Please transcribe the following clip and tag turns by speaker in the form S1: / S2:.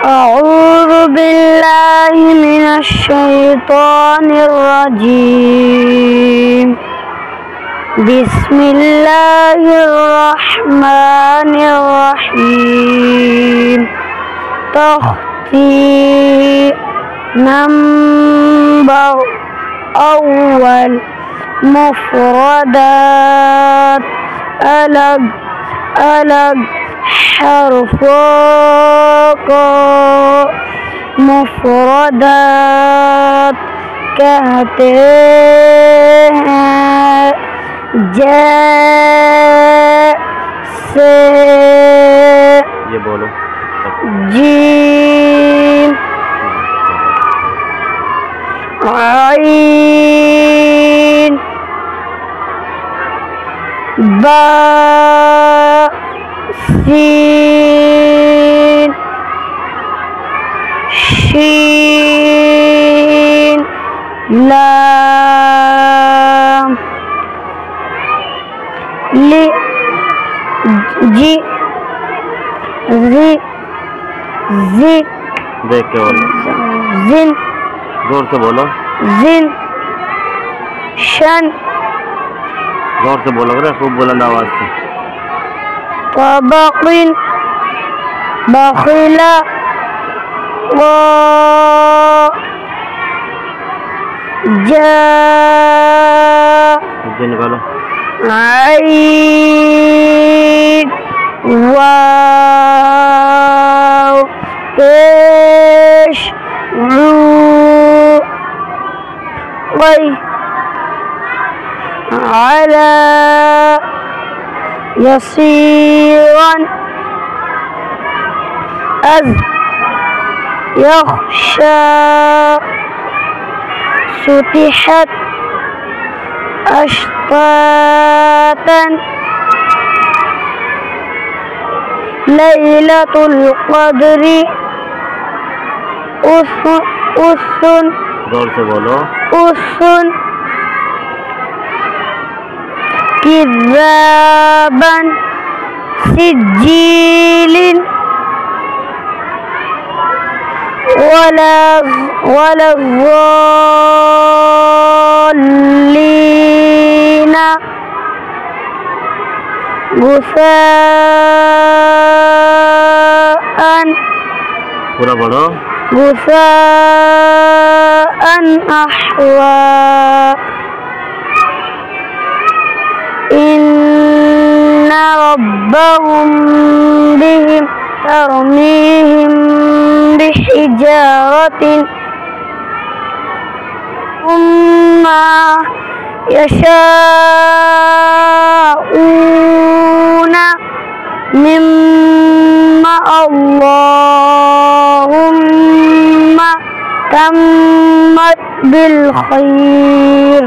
S1: أعوذ بالله من الشيطان الرجيم. بسم الله الرحمن الرحيم. تخطي نمبر أول مفردات ألق حرف مفردات कहते हैं जैसे
S2: ये बोलो
S1: जीम आइन बा सीन शीन लाम li जी zi zi
S2: देख के बोलो
S1: जिन
S2: जोर से बोलो
S1: जिन शन
S2: जोर से बोलो खूब बुलंद आवाज से
S1: तबक़िन बख़िला वा जा
S2: निकालो
S1: आइन वाव पेश रू वै अला यसीरन अज़ यख़शा सुतिहत अश्तातन लैलतुल क़द्री उस्सुन
S2: जोर से बोलो
S1: उस्सुन किज़्ज़ाबन सिज्जीलिन वलज़्ज़ाल्लीना गुसाअन
S2: पूरा बोलो
S1: गुसाअन अहवा इन्ना रब्बहुम बिहिम तरमीहिम बिहिजारतिन उम्मा यशाऊना मिम्मा अल्लाहुम्मा तम्मत बिल खैर